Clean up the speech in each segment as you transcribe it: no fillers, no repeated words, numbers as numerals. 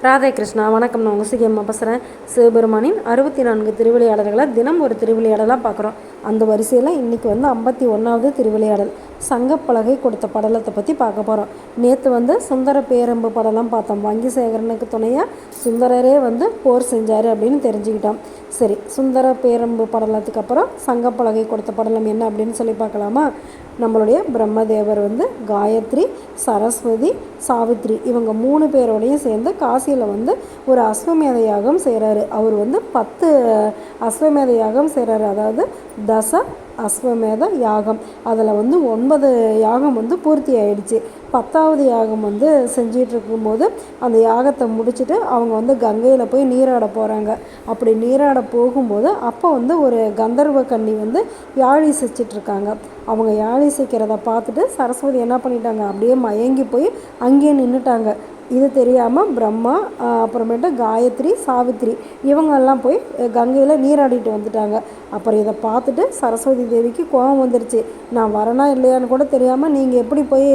ராதே கிருஷ்ணா. வணக்கம். நான் உங்கள் சிகியம்மா பேசுகிறேன். சிவபெருமானின் 64 திருவிளையாடல்களை தினம் ஒரு திருவிளையாடலாக பார்க்குறோம். அந்த வரிசையில் இன்றைக்கி 51வது திருவிளையாடல் சங்கப்பலகை கொடுத்த படலத்தை பற்றி பார்க்க போகிறோம். நேற்று சுந்தர பேரம்பு படலம் பார்த்தோம். வங்கி சேகரனுக்கு துணையாக சுந்தரரே போர் செஞ்சார் அப்படின்னு தெரிஞ்சுக்கிட்டோம். சரி, சுந்தர பேரம்பு படலத்துக்கு அப்புறம் சங்கப்பலகை கொடுத்த படலம் என்ன அப்படின்னு சொல்லி பார்க்கலாமா? நம்மளுடைய பிரம்மதேவர் காயத்ரி, சரஸ்வதி, சாவித்ரி இவங்க 3 பேரோடையும் சேர்ந்து காசியில் ஒரு அஸ்வமேத யாகம் செய்கிறாரு. அவர் 10 அஸ்வமேத யாகம் செய்கிறாரு. அதாவது தச அஸ்வமேத யாகம். அதில் 9 யாகம் பூர்த்தி ஆயிடுச்சு. 10வது யாகம் செஞ்சிட்டு இருக்கும்போது அந்த யாகத்தை முடிச்சுட்டு அவங்க கங்கையில் போய் நீராட போகிறாங்க. அப்படி நீராட போகும்போது அப்போ ஒரு கந்தர்வ கன்னி யாழி சிச்சிட்ருக்காங்க. அவங்க யாழி சிக்கிறத பார்த்துட்டு சரஸ்வதி என்ன பண்ணிட்டாங்க, அப்படியே மயங்கி போய் அங்கேயே நின்றுட்டாங்க. இது தெரியாமல் பிரம்மா, அப்புறமேட்டு காயத்ரி, சாவித்ரி இவங்கெல்லாம் போய் கங்கையில் நீராடிட்டு வந்துட்டாங்க. அப்புறம் இதை பார்த்துட்டு சரஸ்வதி தேவிக்கு கோபம் வந்துருச்சு. நான் வரனா இல்லையான்னு கூட தெரியாமல் நீங்கள் எப்படி போய்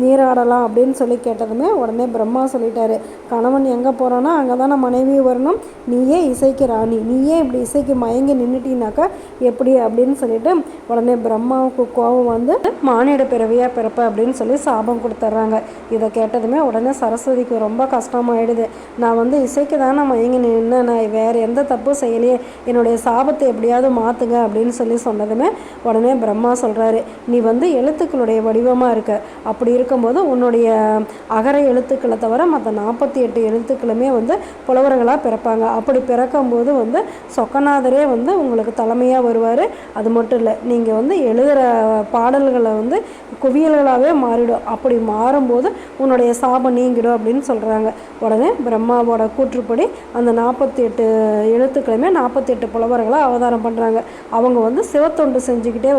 நீராடலாம் அப்படின்னு சொல்லி கேட்டதுமே உடனே பிரம்மா சொல்லிட்டாரு, கணவன் எங்கே போகிறான்னா அங்கே தானே மனைவி வரணும், நீயே இசைக்கு ராணி, நீயே இப்படி இசைக்கு மயங்கி நின்றுட்டினாக்கா எப்படி அப்படின்னு சொல்லிட்டு உடனே பிரம்மாவுக்கு கோபம் மானிட பிறவியாக பிறப்ப அப்படின்னு சொல்லி சாபம் கொடுத்துட்றாங்க. இதை கேட்டதுமே உடனே சரஸ்வதிக்கு ரொம்ப கஷ்டமாயிடுது. நான் இசைக்கு தானே மயங்கி நின்று, நான் வேறு எந்த தப்பும் செய்யலையே, என்னுடைய சாபத்தை எப்படியாவது மாற்றுங்க அப்படின்னு சொல்லி சொன்னதுமே உடனே பிரம்மா சொல்கிறாரு, நீ எழுத்துக்களுடைய வடிவமாக இருக்க. அப்படி இருக்கும்போது உன்னுடைய அகர எழுத்துக்களை தவிர மற்ற 48 எழுத்துக்களுமே புலவர்களாக பிறப்பாங்க. அப்படி பிறக்கும்போது சொக்கநாதரே உங்களுக்கு தலைமையாக வருவார். அது மட்டும் இல்லை, நீங்கள் எழுதுகிற பாடல்களை குவியல்களாகவே மாறிடும். அப்படி மாறும்போது உன்னுடைய சாபம் நீங்கிடும் அப்படின்னு சொல்கிறாங்க. உடனே பிரம்மாவோட கூற்றுப்படி அந்த 48 எழுத்துக்களுமே 48 புலவர்களாக அவதாரம் பண்ணுறாங்க. அவங்க சிவத்தொண்டு செஞ்சுக்கிட்டே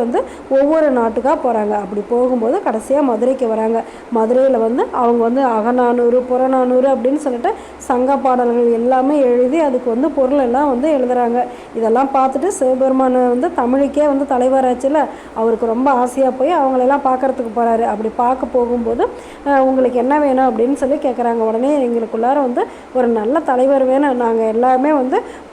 ஒவ்வொரு நாட்டுக்காக போகிறாங்க. அப்படி போகும்போது கடைசியாக மதுரைக்கு வராங்க. மதுரையில் அவங்க அகநானூறு, புறநானூறு அப்படின்னு சொல்லிட்டு சங்க பாடல்கள் எல்லாமே எழுதி அதுக்கு பொருள் எல்லாம் எழுதுகிறாங்க. இதெல்லாம் பார்த்துட்டு சிவபெருமான் தமிழுக்கே தலைவராச்சில் அவருக்கு ரொம்ப ஆசையாக போய் அவங்களெல்லாம் பார்க்குறதுக்கு போகிறாரு. அப்படி பார்க்க போகும்போது உங்களுக்கு என்ன வேணும் அப்படின்னு சொல்லி கேட்குறாங்க. உடனே எங்களுக்குள்ளார ஒரு நல்ல தலைவர் வேணும், நாங்கள் எல்லாமே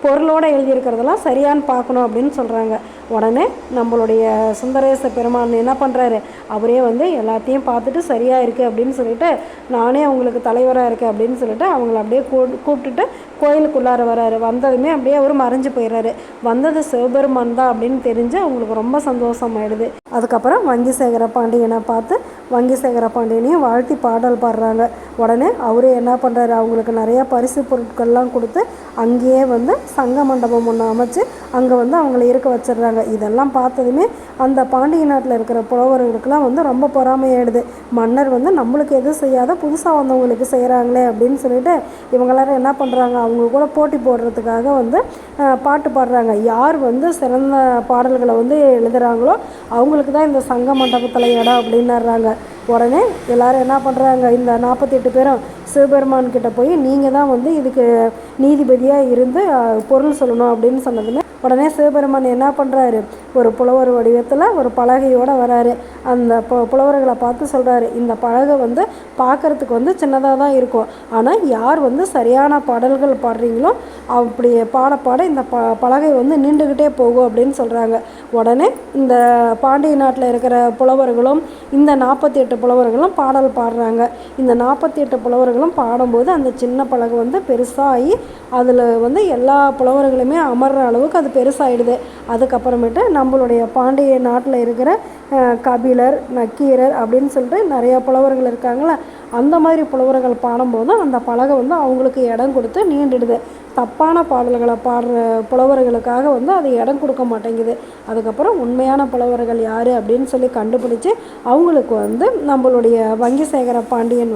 பொருளோடு எழுதியிருக்கிறதெல்லாம் சரியான்னு பார்க்கணும் அப்படின்னு சொல்கிறாங்க. உடனே நம்மளுடைய சுந்தரேச பெருமான் என்ன பண்ணுறாரு, அவரே எல்லாத்தையும் பார்த்துட்டு சரியாக இருக்குது அப்படின்னு சொல்லிட்டு நானே அவங்களுக்கு தலைவராக இருக்கேன் அப்படின்னு சொல்லிட்டு அவங்கள அப்படியே கூப்பிட்டுட்டு கோயிலுக்குள்ளார வராரு. வந்ததுமே அப்படியே அவர் மறைஞ்சு போயிடுறாரு. வந்தது சிவபெருமான் தான் அப்படின்னு தெரிஞ்சு அவங்களுக்கு ரொம்ப சந்தோஷம் ஆயிடுது. அதுக்கப்புறம் வங்கி சேகர பாண்டியனை பார்த்து வங்கி சேகர பாண்டியனையும் வாழ்த்தி பாடல் பாடுறாங்க. உடனே அவரே என்ன பண்ணுறாரு, அவங்களுக்கு நிறையா பரிசு பொருட்கள்லாம் கொடுத்து அங்கேயே சங்க மண்டபம் ஒன்று அமைச்சு அங்கே அவங்கள இருக்க வச்சிடுறாங்க. இதெல்லாம் பார்த்ததுமே அந்த பாண்டிய நாட்டில் இருக்கிற புலவர்களுக்கெல்லாம் ரொம்ப பொறாமையாயிடுது. மன்னர் நம்மளுக்கு எதுவும் செய்யாத புதுசாக வந்தவங்களுக்கு செய்கிறாங்களே அப்படின்னு சொல்லிட்டு இவங்க எல்லாரும் என்ன பண்ணுறாங்க, அவங்க கூட போட்டி போடுறதுக்காக பாட்டு பாடுறாங்க. யார் சிறந்த பாடல்களை எழுதுகிறாங்களோ அவங்களுக்கு தான் இந்த சங்க மண்டபத்தில் இடம் அப்படின்னுறாங்க. உடனே எல்லாரும் என்ன பண்ணுறாங்க, இந்த 48 பேரும் சிவபெருமான் கிட்ட போய் நீங்கள் தான் இதுக்கு நீதிபதியாக இருந்து பொருள் சொல்லணும் அப்படின்னு சொன்னதுமே உடனே சிவபெருமான் என்ன பண்ணுறாரு, ஒரு புலவர் வடிவத்தில் ஒரு பலகையோடு வராரு. அந்த புலவர்களை பார்த்து சொல்கிறாரு, இந்த பலகை பார்க்குறதுக்கு சின்னதாக தான் இருக்கும், ஆனால் யார் சரியான பாடல்கள் பாடுறீங்களோ அப்படி பாட இந்த பலகை நீண்டுக்கிட்டே போகும் அப்படின்னு சொல்கிறாங்க. உடனே இந்த பாண்டிய நாட்டில் இருக்கிற புலவர்களும் இந்த 48 புலவர்களும் பாடல் பாடுறாங்க. இந்த 48 புலவர்களும் பாடும்போது அந்த சின்ன பலகை பெருசாகி அதில் எல்லா புலவர்களுமே அமர்ற அளவுக்கு அது பெருசாகிடுது. அதுக்கப்புறமேட்டு நம்மளுடைய பாண்டிய நாட்டில் இருக்கிற கபிலர், நக்கீரர் அப்படின்னு சொல்லிட்டு நிறையா புலவர்கள் இருக்காங்களா, அந்த மாதிரி புலவர்கள் பாடும்போது அந்த பலகை அவங்களுக்கு இடம் கொடுத்து நீண்டுடுது. தப்பான பாடல்களை பாடுற புலவர்களுக்காக அது இடம் கொடுக்க மாட்டேங்குது. அதுக்கப்புறம் உண்மையான புலவர்கள் யார் அப்படின்னு சொல்லி கண்டுபிடிச்சி அவங்களுக்கு நம்மளுடைய வங்கி சேகர பாண்டியன்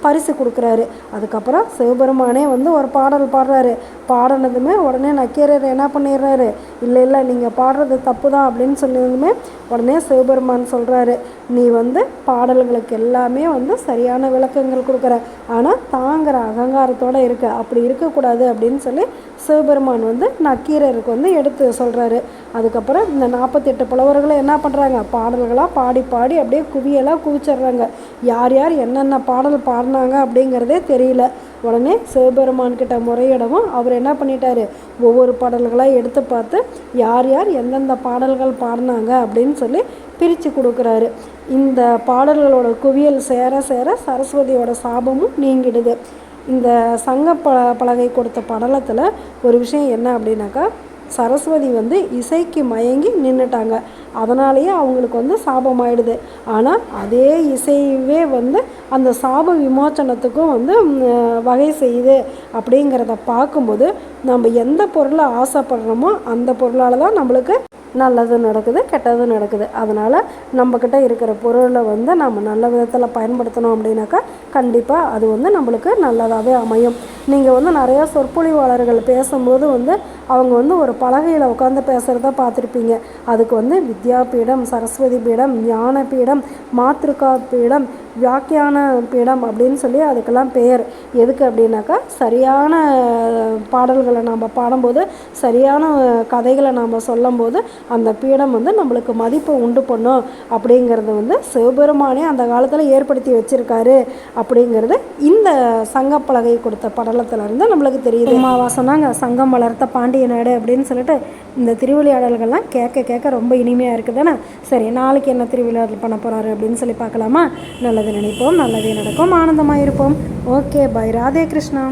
பரிசு கொடுக்குறாரு. அதுக்கப்புறம் சிவபெருமானே ஒரு பாடல் பாடுறாரு. பாடினதுமே உடனே நக்கீரர் என்ன பண்ணிடுறாரு, இல்லை நீங்கள் பாடுறது தப்பு தான் அப்படின்னு சொன்னதுமே உடனே சிவபெருமான் சொல்கிறாரு, நீ பாடல்களுக்கு எல்லாமே சரியான விளக்கங்கள் கொடுக்குற, ஆனால் தாங்கிற அகங்காரத்தோடு இருக்க, அப்படி இருக்கக்கூடாது அப்படின்னு சொல்லி சிவபெருமான் நக்கீரருக்கு எடுத்து சொல்கிறாரு. அதுக்கப்புறம் இந்த 48 புலவர்களை என்ன பண்ணுறாங்க, பாடல்களாக பாடி பாடி அப்படியே குவியலாக குவிச்சிட்றாங்க. யார் யார் என்னென்ன பாடல் பாடினாங்க அப்படிங்கிறதே தெரியல. உடனே சிவபெருமான் கிட்ட முறையிடவும் அவர் என்ன பண்ணிட்டாரு, ஒவ்வொரு பாடல்களாக எடுத்து பார்த்து யார் யார் எந்தெந்த பாடல்கள் பாடினாங்க அப்படின்னு சொல்லி பிரித்து கொடுக்குறாரு. இந்த பாடல்களோட குவியல் சேர சேர சரஸ்வதியோட சாபமும் நீங்கிடுது. இந்த சங்க பலகை கொடுத்த படலத்தில் ஒரு விஷயம் என்ன அப்படின்னாக்கா, சரஸ்வதி இசைக்கு மயங்கி நின்றுட்டாங்க. அதனாலேயே அவங்களுக்கு சாபமாயிடுது. ஆனால் அதே இசையவே அந்த சாப விமோச்சனத்துக்கும் வகை செய்யுது. அப்படிங்கிறத பார்க்கும்போது நம்ம எந்த பொருளை ஆசைப்படுறோமோ அந்த பொருளால் தான் நம்மளுக்கு நல்லதும் நடக்குது, கெட்டதும் நடக்குது. அதனால் நம்மக்கிட்ட இருக்கிற பொருளை நம்ம நல்ல விதத்தில் பயன்படுத்தணும் அப்படின்னாக்கா கண்டிப்பாக அது நம்மளுக்கு நல்லதாகவே அமையும். நீங்கள் நிறையா சொற்பொழிவாளர்கள் பேசும்போது அவங்க ஒரு பலகையில் உட்காந்து பேசுகிறத பார்த்துருப்பீங்க. அதுக்கு வித்யாபீடம், சரஸ்வதி பீடம், ஞான பீடம், மாத்ருகா பீடம், வியாக்கியான பீடம் அப்படின்னு சொல்லி அதுக்கெல்லாம் பெயர். எதுக்கு அப்படின்னாக்கா சரியான பாடல்களை நாம் பாடும்போது, சரியான கதைகளை நாம் சொல்லும்போது அந்த பீடம் நம்மளுக்கு மதிப்பை உண்டு பண்ணும் அப்படிங்கிறது சிவபெருமானே அந்த காலத்தில் ஏற்படுத்தி வச்சுருக்காரு அப்படிங்கிறது இந்த சங்கப்பலகை கொடுத்த படலத்திலேருந்து நம்மளுக்கு தெரியுது. அமாவாசைனாங்க சங்கம் வளர்த்த பாண்டிய நாடு அப்படின்னு சொல்லிட்டு இந்த திருவிளையாடல்கள்லாம் கேட்க கேட்க ரொம்ப இனிமையாக இருக்குது தானே. சரி, நாளைக்கு என்ன திருவிளையாடல் பண்ண போகிறாரு அப்படின்னு சொல்லி பார்க்கலாமா? நல்லது நினைப்போம், நல்லதே நடக்கும், ஆனந்தமாக இருப்போம். Okay, bye. ராதே கிருஷ்ணா.